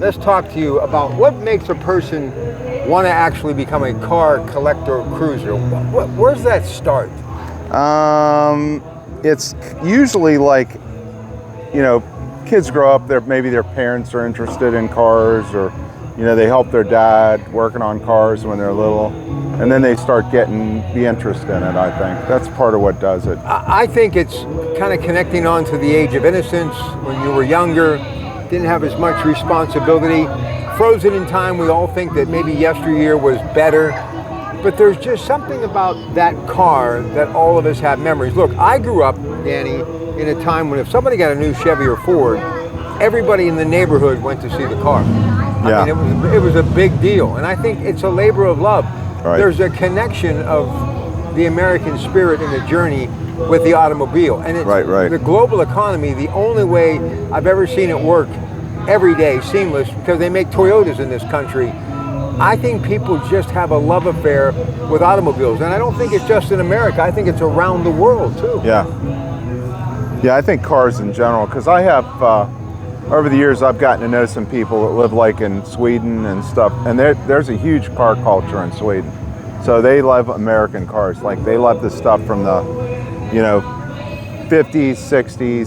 let's talk to you about what makes a person want to actually become a car collector or cruiser. Where's that start? It's usually like, kids grow up, maybe their parents are interested in cars, or, they help their dad working on cars when they're little, and then they start getting the interest in it, I think. That's part of what does it. I think it's kind of connecting on to the age of innocence, when you were younger, didn't have as much responsibility. Frozen in time, we all think that maybe yesteryear was better, but there's just something about that car that all of us have memories. Look, I grew up, Danny, in a time when if somebody got a new Chevy or Ford, everybody in the neighborhood went to see the car. Yeah. I mean, it was a big deal, and I think it's a labor of love. Right. There's a connection of the American spirit and the journey with the automobile, and it's right. the global economy. The only way I've ever seen it work every day, seamless, because they make Toyotas in this country. I think people just have a love affair with automobiles, and I don't think it's just in America. I think it's around the world too. Yeah, I think cars in general, because I have, over the years, I've gotten to know some people that live like in Sweden and stuff, and there's a huge car culture in Sweden. So they love American cars. Like, they love the stuff from the, 50s, 60s,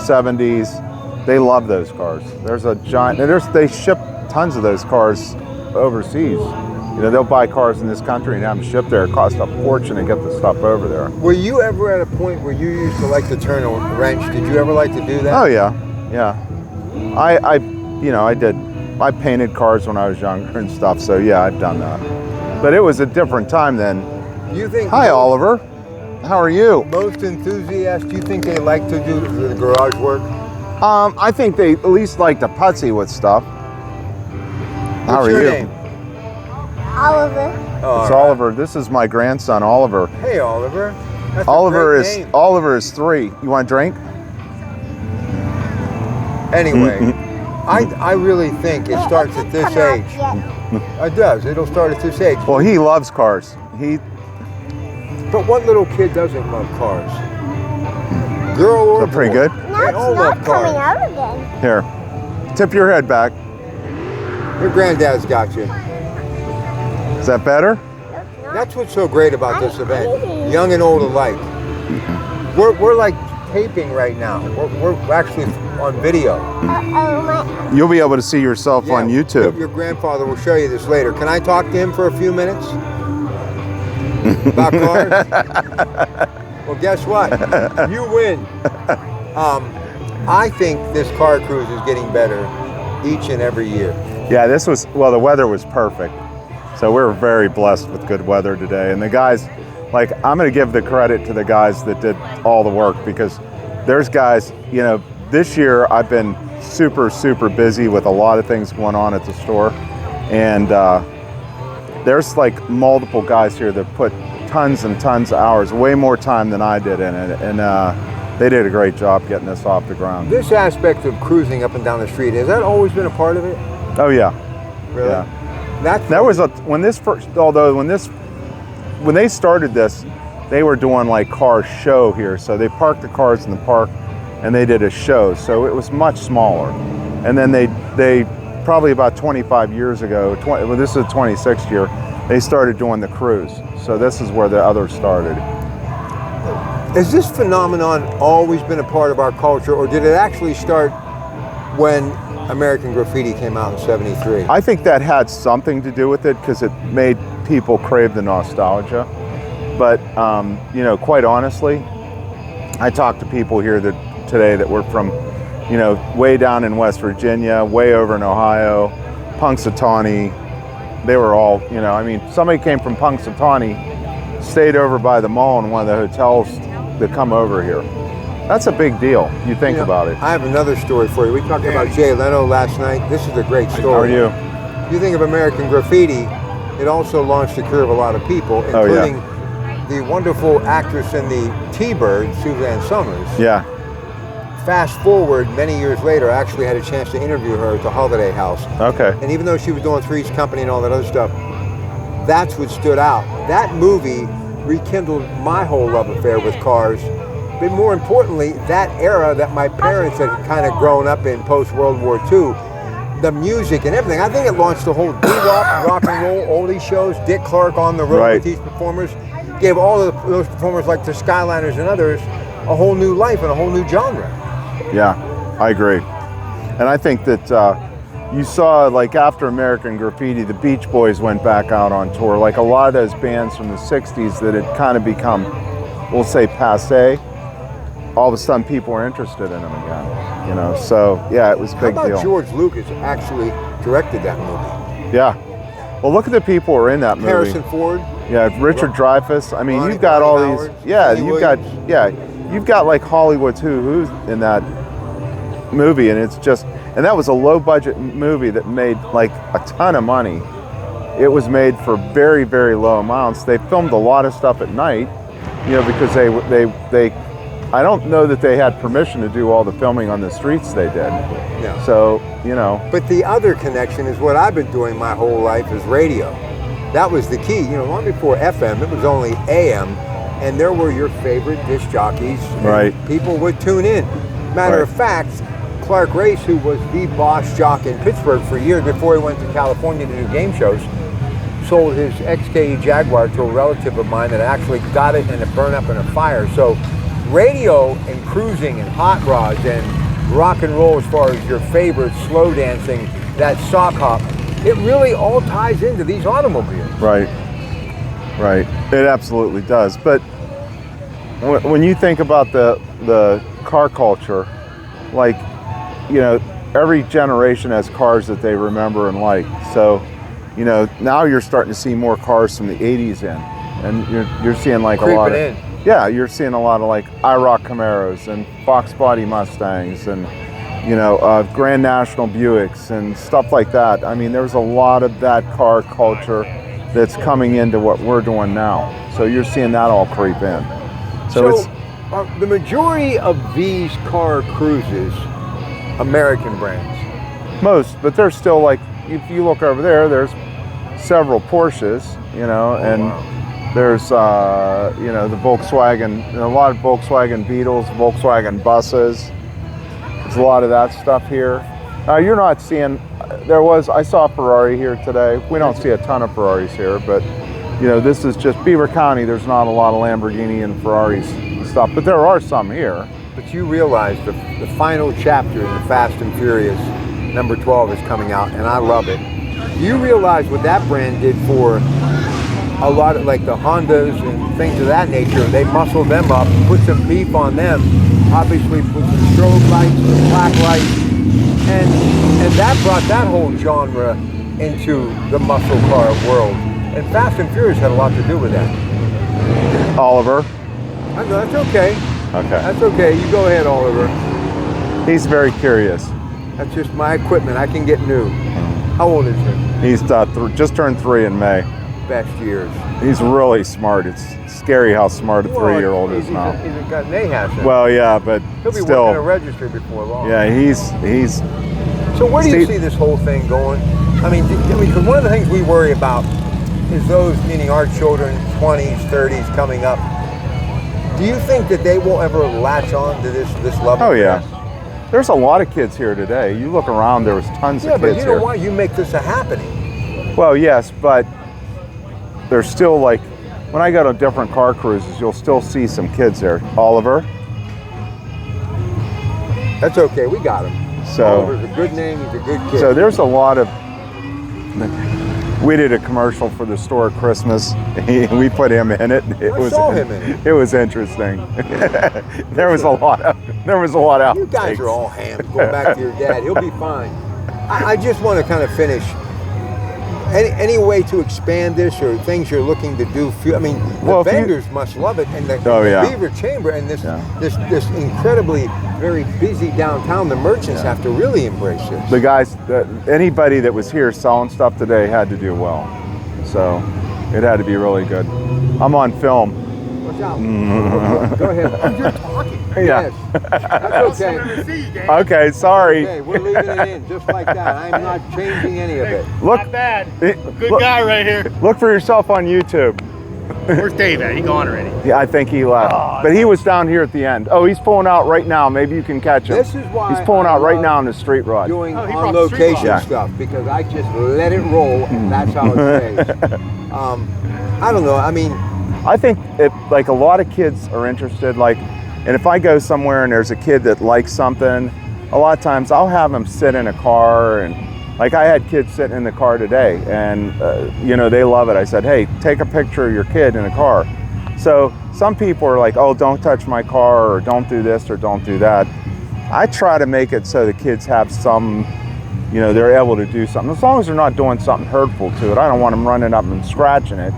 70s. They love those cars. There's a giant, they ship tons of those cars overseas. They'll buy cars in this country and have them shipped there. It costs a fortune to get the stuff over there. Were you ever at a point where you used to like to turn a wrench? Did you ever like to do that? Oh yeah. I did. I painted cars when I was younger and stuff. So yeah, I've done that. But it was a different time then. You think? Hi, Oliver. How are you? Most enthusiasts, do you think they like to do the garage work? I think they at least like to putsy with stuff. How are your you? Name? Oliver. Oh, It's Oliver. This is my grandson, Oliver. Hey, Oliver. That's Oliver a great is name. Oliver is 3. You want a drink? Anyway, I really think it starts at this age. It does. It'll start at this age. Well, he loves cars. But what little kid doesn't love cars? Girl or boy? Pretty good. Now They it's all not love coming cars. out again. Here, tip your head back. Your granddad's got you. Is that better? That's what's so great about this event. Young and old alike. We're like taping right now. We're actually on video. You'll be able to see yourself on Yeah, YouTube. Your grandfather will show you this later. Can I talk to him for a few minutes? About cars? Well, guess what? You win. I think this car cruise is getting better each and every year. Yeah, the weather was perfect. So we're very blessed with good weather today. And the guys, I'm going to give the credit to the guys that did all the work, because there's guys, this year I've been super, super busy with a lot of things going on at the store. And there's multiple guys here that put tons and tons of hours, way more time than I did in it. And they did a great job getting this off the ground. This aspect of cruising up and down the street, has that always been a part of it? Oh yeah. Really? Yeah. That was when they started this, they were doing car show here. So they parked the cars in the park and they did a show. So it was much smaller. And then they probably about 25 years ago, this is the 26th year, they started doing the cruise. So this is where the others started. Has this phenomenon always been a part of our culture, or did it actually start when American Graffiti came out in '73? I think that had something to do with it, because it made people crave the nostalgia. But, quite honestly, I talked to people here today that were from, way down in West Virginia, way over in Ohio, Punxsutawney. They were all, somebody came from Punxsutawney, stayed over by the mall in one of the hotels to come over here. That's a big deal. You think about it. I have another story for you. We talked about Jay Leno last night. This is a great story. How are you? You think of American Graffiti, it also launched the career of a lot of people, including the wonderful actress in the T-Bird, Suzanne Summers. Yeah. Fast forward many years later, I actually had a chance to interview her at the Holiday House. Okay. And even though she was doing Three's Company and all that other stuff, that's what stood out. That movie rekindled my whole love affair with cars. But more importantly, that era that my parents had kind of grown up in post-World War II, the music and everything. I think it launched the whole doo-wop, rock and roll, all these shows. Dick Clark on the road Right. with these performers gave all of those performers like the Skyliners and others a whole new life and a whole new genre. Yeah, I agree. And I think that you saw, like, after American Graffiti, the Beach Boys went back out on tour. Like a lot of those bands from the 60s that had kind of become, we'll say, passé, all of a sudden people were interested in them again. You know, so yeah, it was a big How about deal. George Lucas actually directed that movie? Yeah. Well, look at the people who are in that movie. Harrison Ford. Yeah, Richard Dreyfuss. I mean, Ronnie- you've got all Ronnie these. Howard, Yeah, Kenny you've got like Hollywood's who's in that movie, and it's just, and that was a low budget movie that made like a ton of money. It was made for very, very low amounts. They filmed a lot of stuff at night, you know, because they I don't know that they had permission to do all the filming on the streets they did. No. So, you know. But the other connection is what I've been doing my whole life is radio. That was the key. You know, long before FM, it was only AM, and there were your favorite disc jockeys. And Right. people would tune in. Matter Right. of fact, Clark Race, who was the boss jock in Pittsburgh for years before he went to California to do game shows, sold his XKE Jaguar to a relative of mine that actually got it and it burned up in a fire. So radio and cruising and hot rods and rock and roll as far as your favorite slow dancing, that sock hop, it really all ties into these automobiles. Right. Right. It absolutely does. But when you think about the car culture, like, you know, every generation has cars that they remember and like. So, you know, now you're starting to see more cars from the 80s in. And you're seeing like Creeping a lot of, in. yeah, you're seeing a lot of like IROC Camaros and Fox Body Mustangs and, you know, Grand National Buicks and stuff like that. I mean, there's a lot of that car culture that's coming into what we're doing now. So you're seeing that all creep in. So it's, the majority of these car cruises, American brands. most, but there's still like, if you look over there, there's several Porsches, you know, and there's, you know, the Volkswagen, a lot of Volkswagen Beetles, Volkswagen buses. There's a lot of that stuff here. You're not seeing, I saw a Ferrari here today. We don't see a ton of Ferraris here, but, you know, this is just Beaver County. There's not a lot of Lamborghini and Ferraris and stuff, but there are some here. But you realize the final chapter in the Fast and Furious, number 12 is coming out, and I love it. You realize what that brand did for a lot of like the Hondas and things of that nature. They muscled them up, put some beef on them, obviously put some strobe lights, some black lights, and that brought that whole genre into the muscle car world. And Fast and Furious had a lot to do with that. Oliver. I know, that's okay. Okay. That's okay. You go ahead, Oliver. He's very curious. That's just my equipment. I can get new. How old is he? He's just turned 3 in May. Best years. He's really smart. It's scary how smart a 3-year-old is now. He's got an AHAS. Well, yeah, but He'll be still. working a registry before long. Yeah, he's. So where do you see this whole thing going? I mean, because one of the things we worry about is those, meaning our children, 20s, 30s coming up. Do you think that they will ever latch on to this level? Oh yeah. There's a lot of kids here today. You look around, there was tons of kids here. Yeah, but you know why? You make this a happening. Well, yes, but there's still like, when I go to different car cruises, you'll still see some kids there. Oliver. That's okay, we got him. So, Oliver's a good name, he's a good kid. So there's a lot of, we did a commercial for the store at Christmas. We put him in it. I saw him in it. It was interesting. there was a lot of outtakes. You guys are all hams. Go back to your dad. He'll be fine. I just want to kind of finish. Any way to expand this or things you're looking to do? I mean, the vendors must love it, and the Beaver Chamber and this incredibly very busy downtown. The merchants have to really embrace this. The guys, anybody that was here selling stuff today had to do well, so it had to be really good. I'm on film. Watch out. Go ahead. You're talking. Yeah. Yes. That's okay. Okay, sorry. Okay, we're leaving it in just like that. I'm not changing any of it. Look, Not bad. Good guy right here. Look for yourself on YouTube. Where's Dave at? He gone already. Yeah, I think he left. But he was down here at the end. Oh, he's pulling out right now. Maybe you can catch him. This is why he's pulling I out right love now in the street rod. doing Oh, he on brought the street location rod. stuff, because I just let it roll, and that's how it stays. I don't know. I mean, I think like a lot of kids are interested, like, and if I go somewhere and there's a kid that likes something, a lot of times I'll have them sit in a car, and like I had kids sitting in the car today, and you know, they love it. I said, hey, take a picture of your kid in the car. So some people are like, oh, don't touch my car, or don't do this, or don't do that. I try to make it so the kids have some, you know, they're able to do something. As long as they're not doing something hurtful to it. I don't want them running up and scratching it.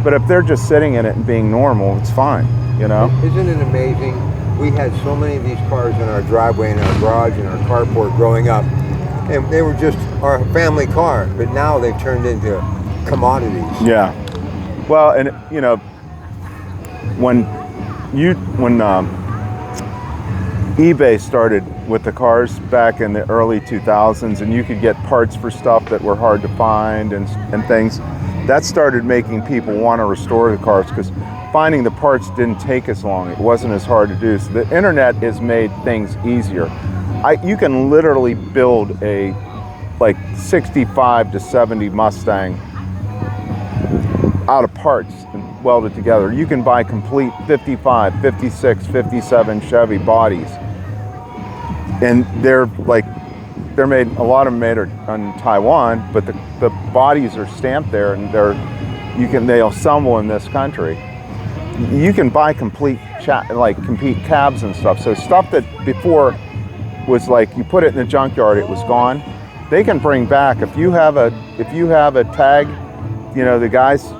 But if they're just sitting in it and being normal, it's fine, you know? isn't it amazing? We had so many of these cars in our driveway, in our garage, in our carport growing up, and they were just our family car, but now they've turned into commodities. Yeah. Well, and you know, when eBay started with the cars back in the early 2000s, and you could get parts for stuff that were hard to find and things, that started making people want to restore the cars, because finding the parts didn't take as long. It wasn't as hard to do. So the internet has made things easier. You can literally build a like 65 to 70 Mustang out of parts and weld it together. You can buy complete 55, 56, 57 Chevy bodies. And they're made, a lot of them made in Taiwan, but the bodies are stamped there, and they assemble in this country. You can buy complete cabs and stuff. So stuff that before was like you put it in the junkyard, it was gone. They can bring back, if you have a tag, you know, the guys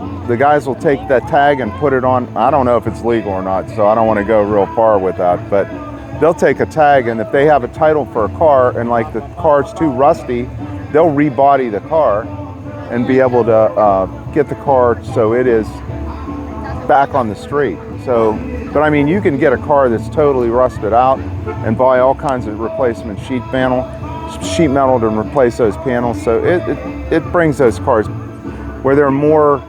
will take that tag and put it on. I don't know if it's legal or not, so I don't want to go real far with that, but they'll take a tag, and if they have a title for a car and like the car's too rusty, they'll rebody the car and be able to get the car so it is back on the street. So, but I mean, you can get a car that's totally rusted out and buy all kinds of replacement sheet metal to replace those panels. So it brings those cars where there are more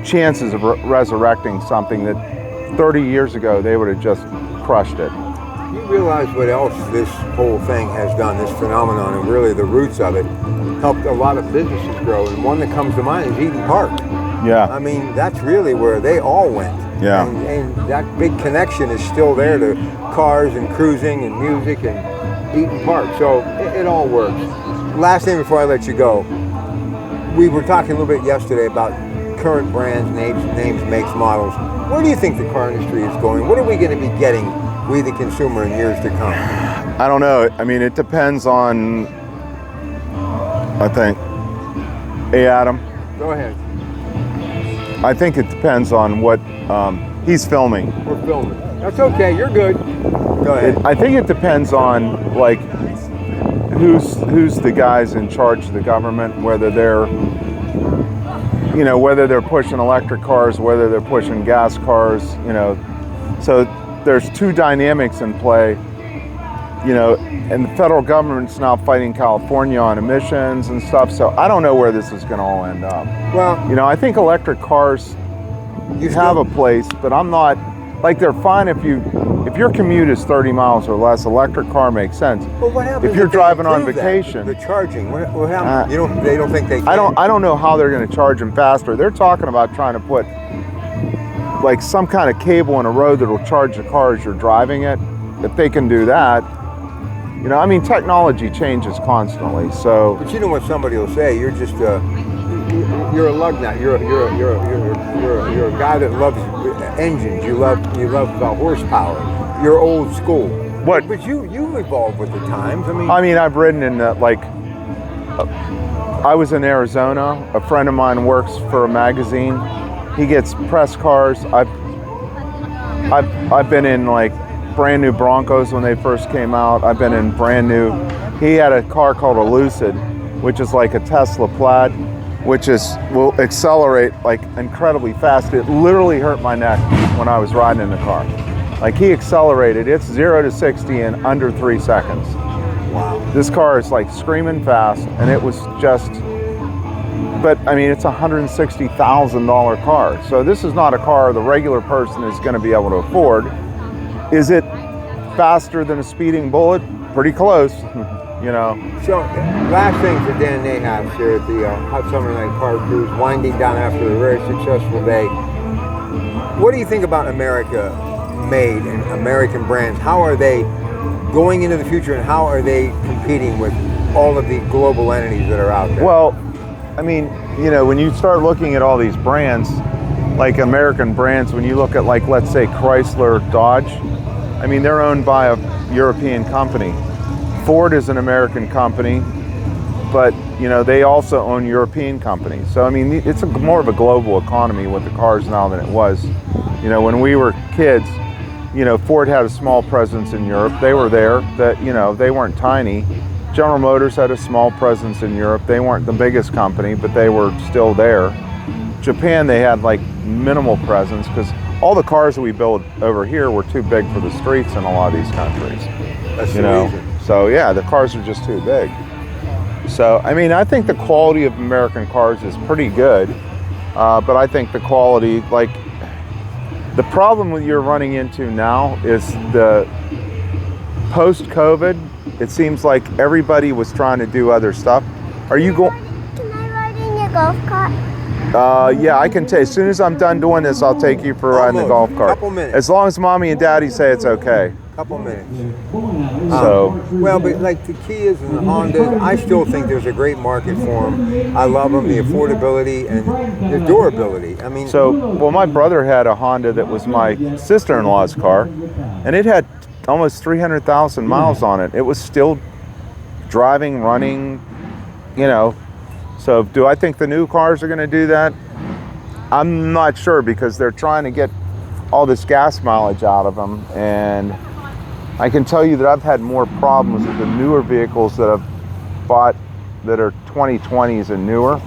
chances of resurrecting something that 30 years ago they would have just crushed it. You realize what else this whole thing has done, this phenomenon, and really the roots of it, helped a lot of businesses grow, and one that comes to mind is Eden Park. Yeah. I mean, that's really where they all went. Yeah. And that big connection is still there to cars and cruising and music and Eden Park. So it all works. Last thing before I let you go, we were talking a little bit yesterday about current brands, names, makes, models. Where do you think the car industry is going? What are we going to be getting, we the consumer, in years to come? I don't know. I mean, it depends on, I think. Hey, Adam. Go ahead. I think it depends on what he's filming. We're filming. That's okay. You're good. Go ahead. I think it depends on like who's the guys in charge of the government, whether they're pushing electric cars, whether they're pushing gas cars, you know. So there's two dynamics in play, you know, and the federal government's now fighting California on emissions and stuff. So I don't know where this is going to all end up. Well, you know, I think electric cars have a place, but I'm not, like, they're fine if your commute is 30 miles or less. Electric car makes sense. well, what happens if you're if they driving on improve that? vacation? The charging. What happens? They don't think they can. I don't know how they're going to charge them faster. They're talking about trying to put like some kind of cable in a road that will charge the car as you're driving it. If they can do that, you know, I mean, technology changes constantly. So, But you know what somebody will say? You're just you're a lug nut. You're a guy that loves engines. You love horsepower. You're old school. What? But you evolve with the times. I mean, I've ridden in I was in Arizona. A friend of mine works for a magazine. He gets press cars. I've been in like brand new Broncos when they first came out. I've been in brand new. He had a car called a Lucid, which is like a Tesla Plaid, which will accelerate like incredibly fast. It literally hurt my neck when I was riding in the car. Like, he accelerated. It's 0 to 60 in under 3 seconds. Wow. This car is like screaming fast, and it was just, but I mean, it's a $160,000 car. So this is not a car the regular person is going to be able to afford. Is it faster than a speeding Bullet? Pretty close, you know. So, last thing for Dan Nahas here at the Hot Summer Night Car Cruise, winding down after a very successful day. What do you think about America made and American brands? How are they going into the future, and how are they competing with all of the global entities that are out there? Well, I mean, you know, when you start looking at all these brands, like American brands, when you look at, like, let's say Chrysler, Dodge, I mean, they're owned by a European company. Ford is an American company, but, you know, they also own European companies. So, I mean, it's more of a global economy with the cars now than it was. You know, when we were kids, you know, Ford had a small presence in Europe. They were there, that, you know, they weren't tiny. General Motors had a small presence in Europe. They weren't the biggest company, but they were still there. Japan, they had like minimal presence because all the cars that we build over here were too big for the streets in a lot of these countries. That's you the know, reason. so yeah, the cars are just too big. So I mean, I think the quality of American cars is pretty good, but I think the quality, like, the problem that you're running into now is the post-COVID. It seems like everybody was trying to do other stuff. Are you going? Can I ride in your golf cart? Yeah, I can take. As soon as I'm done doing this, I'll take you for a ride in the golf cart. Couple minutes. As long as mommy and daddy say it's okay. Couple minutes. So. Well, but like the Kias and the Hondas, I still think there's a great market for them. I love them, the affordability and the durability. I mean, So, well, my brother had a Honda that was my sister-in-law's car, and it had almost 300,000 miles on it. It was still driving, running, you know. So do I think the new cars are going to do that? I'm not sure, because they're trying to get all this gas mileage out of them. And I can tell you that I've had more problems with the newer vehicles that I've bought that are 2020s and newer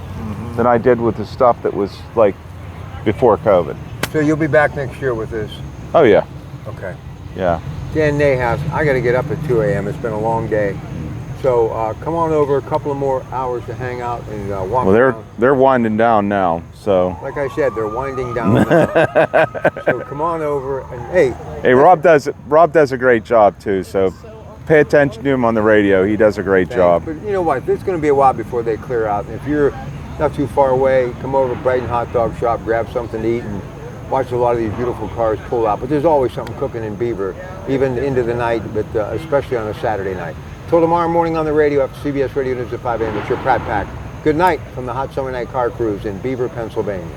than I did with the stuff that was like before COVID. so you'll be back next year with this? Oh yeah, Okay. yeah. Dan Nahas, I got to get up at 2 a.m. It's been a long day. So come on over, a couple of more hours to hang out and walk Well, around. they're winding down now, so. Like I said, they're winding down now. So come on over and Hey, Rob does a great job too, so pay attention to him on the radio. He does a great job. But you know what? It's going to be a while before they clear out. And if you're not too far away, come over to Brighton Hot Dog Shop, grab something to eat, and watch a lot of these beautiful cars pull out. But there's always something cooking in Beaver, even into the night, but especially on a Saturday night. Till tomorrow morning on the radio after CBS Radio News at 5 a.m. It's your Pratte Pack. Good night from the Hot Summer Night Car Cruise in Beaver, Pennsylvania.